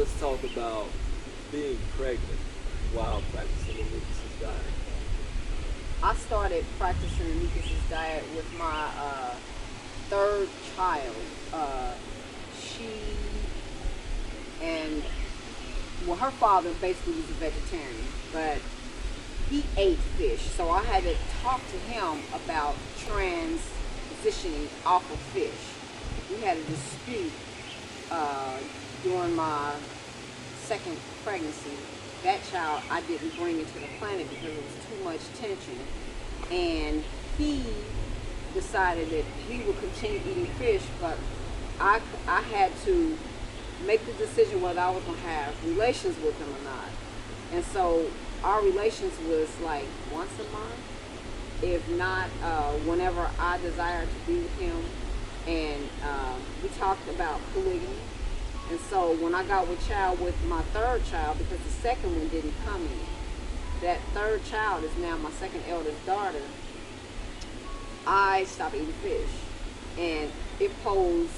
let's talk about being pregnant while practicing the Mucusless diet. I started practicing the Mucusless diet with my third child. She and well, her father basically was a vegetarian, but he ate fish. So I had to talk to him about transitioning off of fish. We had a dispute during my second pregnancy. That child, I didn't bring into the planet because it was too much tension. And he decided that he would continue eating fish, but I had to make the decision whether I was going to have relations with him or not. And so our relations was like once a month, if not whenever I desired to be with him. And we talked about polygamy. And so when I got with child with my third child, because the second one didn't come in, that third child is now my second eldest daughter, I stopped eating fish. And it posed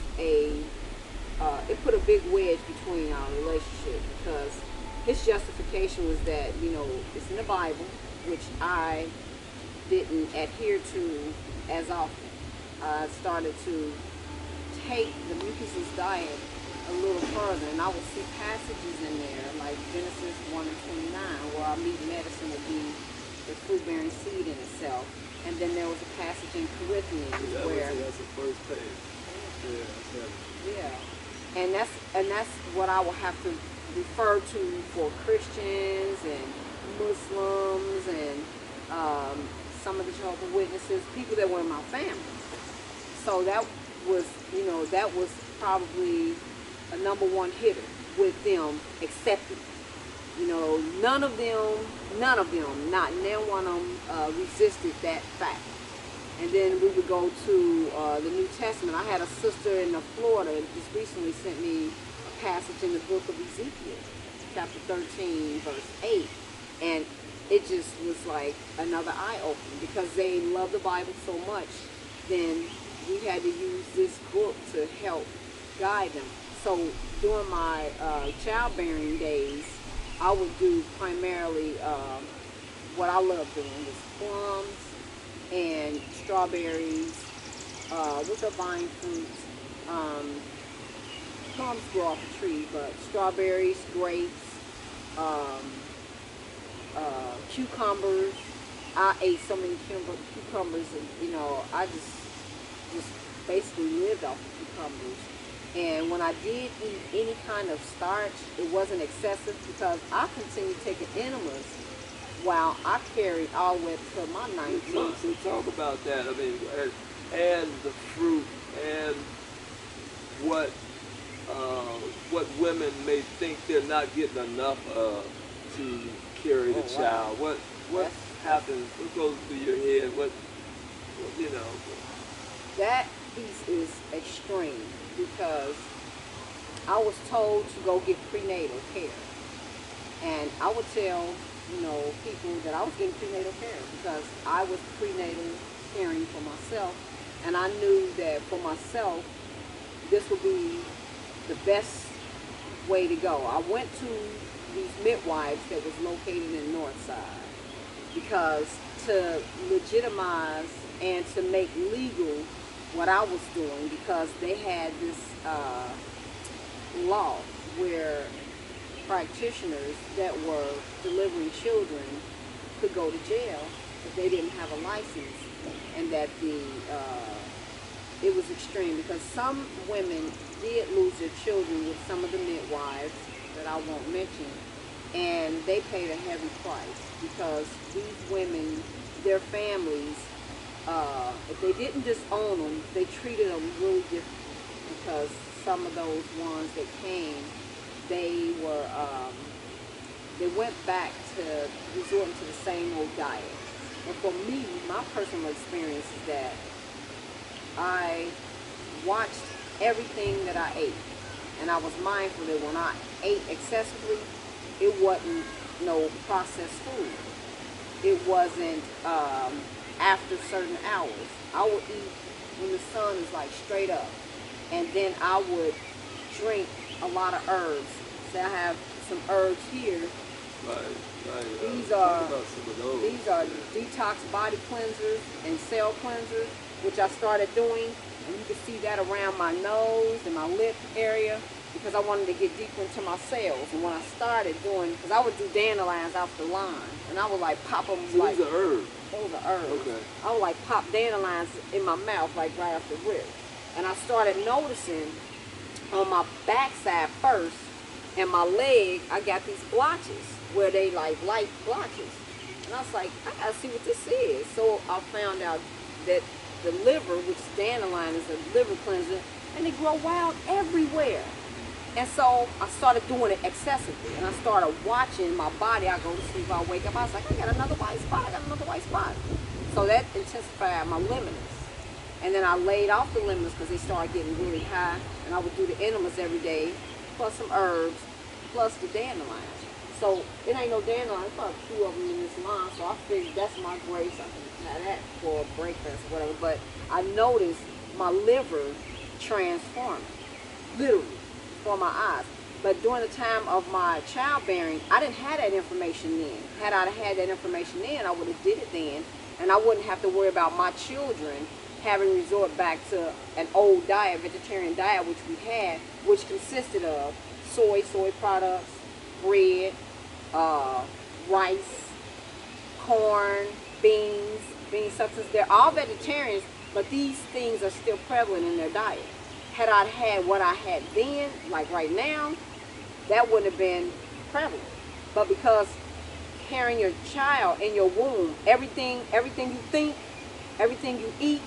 it put a big wedge between our relationship, because his justification was that, it's in the Bible, which I didn't adhere to as often. I started to take the Mucusless diet a little further, and I would see passages in there like Genesis 1 and 29, where our meat medicine would be the fruit-bearing seed in itself. And then there was a passage in Corinthians where that's the first page. yeah, and that's what I will have to refer to for Christians and Muslims and some of the Jehovah's Witnesses, people that were in my family. So that was, that was probably a number one hitter with them accepting. None of them, not one of them resisted that fact. And then we would go to the New Testament. I had a sister in Florida that just recently sent me a passage in the book of Ezekiel, chapter 13, verse 8. And it just was like another eye-opener, because they love the Bible so much. Then we had to use this book to help guide them. So during my childbearing days, I would do primarily what I love doing was plums and strawberries, which are vine fruits. Plums grow off the tree, but strawberries, grapes, cucumbers. I ate so many cucumbers, and I just basically lived off of cucumbers. And when I did eat any kind of starch, it wasn't excessive, because I continued taking enemas while I carried all the way to my 19th. So talk about that. I mean, and the fruit, and what women may think they're not getting enough of to carry the child. Wow. What happens? What goes through your head? That piece is extreme, because I was told to go get prenatal care. And I would tell, people that I was getting prenatal care because I was prenatal caring for myself. And I knew that for myself, this would be the best way to go. I went to these midwives that was located in the north side, because to legitimize and to make legal what I was doing, because they had this law where practitioners that were delivering children could go to jail if they didn't have a license, and that it was extreme, because some women did lose their children with some of the midwives that I won't mention, and they paid a heavy price, because these women, their families, if they didn't disown them, they treated them really differently, because some of those ones that came, they went back to resorting to the same old diet. And for me, my personal experience is that I watched everything that I ate, and I was mindful that when I ate excessively, it wasn't no processed food. It wasn't after certain hours. I would eat when the sun is like straight up, and then I would drink a lot of herbs, Say I have some herbs here. Right. These Talk are about some of those. detox body cleansers and cell cleansers, which I started doing, and you can see that around my nose and my lip area, because I wanted to get deeper into my cells. And when I started doing, because I would do dandelions off the line, and I would like pop them. So like these are herbs. those are herbs. Okay. I would like pop dandelions in my mouth like right off the rip, and I started noticing on my backside first and my leg, I got these blotches where they like light blotches. And I was like, I gotta see what this is. So I found out that the liver, which is dandelion, is a liver cleanser, and they grow wild everywhere. And so I started doing it excessively, and I started watching my body. I go to sleep, I wake up, I was like, I got another white spot, I got another white spot. So that intensified my limiters. And then I laid off the limiters because they started getting really high, and I would do the enemas every day, plus some herbs, plus the dandelions. So it ain't no dandelion, it's about 2 of them in this line, so I figured that's my grace. I can have that for breakfast or whatever. But I noticed my liver transforming, literally, before my eyes. But during the time of my childbearing, I didn't have that information then. Had I had that information then, I would have did it then, and I wouldn't have to worry about my children having resort back to an old diet, vegetarian diet, which we had, which consisted of soy products, bread, rice, corn, bean substance. They're all vegetarians, but these things are still prevalent in their diet. Had I had what I had then, like right now, that wouldn't have been prevalent. But because carrying your child in your womb, everything you think, everything you eat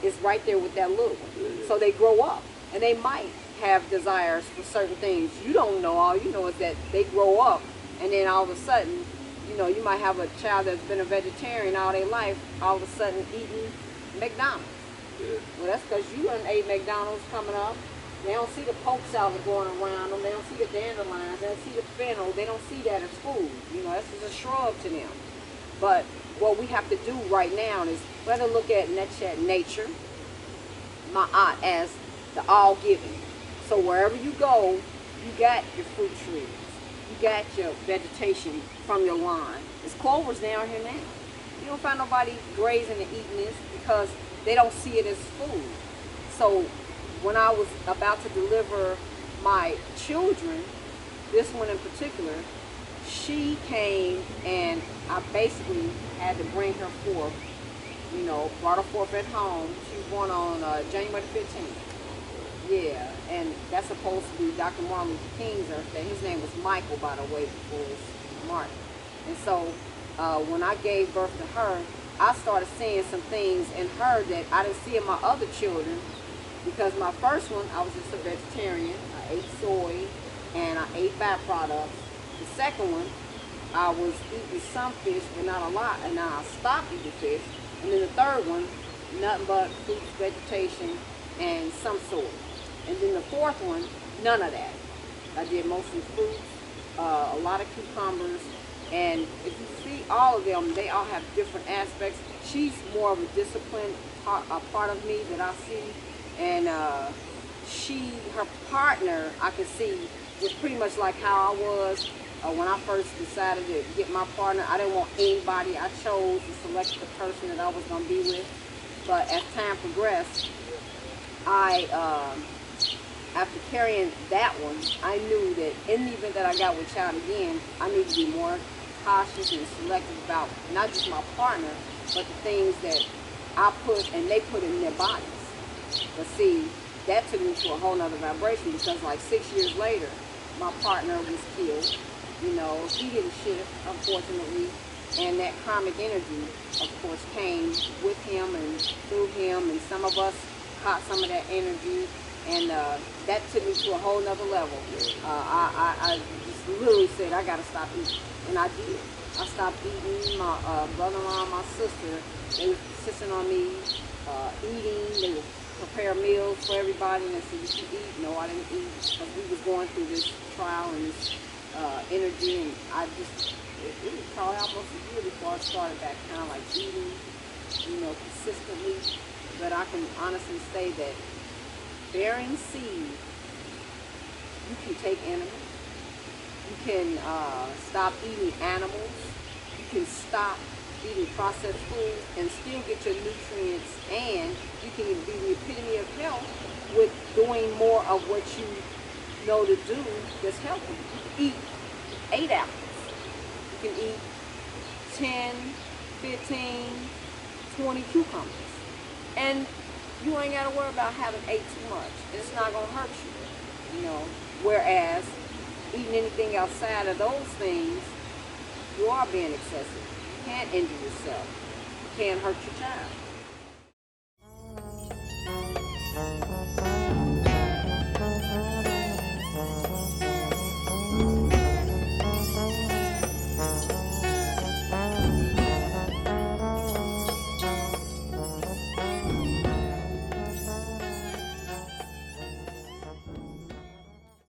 is right there with that little one. So they grow up, and they might have desires for certain things. You don't know. All you know is that they grow up, and then all of a sudden, you know, you might have a child that's been a vegetarian all their life, all of a sudden eating McDonald's. Yeah. Well, that's because you done ate McDonald's coming up. They don't see the poke salad going around them. They don't see the dandelions. They don't see the fennel. They don't see that as food. You know, that's just a shrub to them. But what we have to do right now is we have to look at nature, ma'at, as the all-giving. So wherever you go, you got your fruit trees. You got your vegetation from your lawn. There's clovers down here now. You don't find nobody grazing and eating this because they don't see it as food. So when I was about to deliver my children, this one in particular, she came and I basically had to bring her forth, you know, brought her forth at home. She was born on January 15th. Yeah, and that's supposed to be Dr. Martin Luther King's birthday. His name was Michael, by the way, before it was Martin. And so when I gave birth to her, I started seeing some things in her that I didn't see in my other children, because my first one, I was just a vegetarian. I ate soy and I ate byproducts. The second one, I was eating some fish, but not a lot, and now I stopped eating fish. And then the third one, nothing but fruits, vegetation, and some soy. And then the fourth one, none of that. I did mostly fruits, a lot of cucumbers, and if you see all of them, they all have different aspects. She's more of a disciplined part of me that I see, and her partner, I could see, was pretty much like how I was when I first decided to get my partner. I didn't want anybody. I chose to select the person that I was going to be with. But as time progressed, after carrying that one, I knew that in the event that I got with child again, I need to be more cautious and selective about not just my partner, but the things that I put and they put in their bodies. But see, that took me to a whole nother vibration, because like 6 years later, my partner was killed. You know, he didn't shift, unfortunately, and that karmic energy, of course, came with him and through him, and some of us caught some of that energy, and that took me to a whole nother level. I just literally said, I gotta stop eating, and I did. I stopped eating. My brother-in-law and my sister, they were insisting on me eating. They would prepare meals for everybody, and they said, you should eat. No, I didn't eat, because we was going through this trial and this energy, and it was probably almost a year before I started back kind of like eating, you know, consistently. But I can honestly say that bearing seed, you can take animals, can stop eating animals. You can stop eating processed foods and still get your nutrients, and you can be the epitome of health with doing more of what you know to do that's healthy. You can eat 8 apples. You can eat 10, 15, 20 cucumbers. And you ain't got to worry about having ate too much. It's not going to hurt you, you know. Whereas eating anything outside of those things, you are being excessive. You can't injure yourself. You can't hurt your child.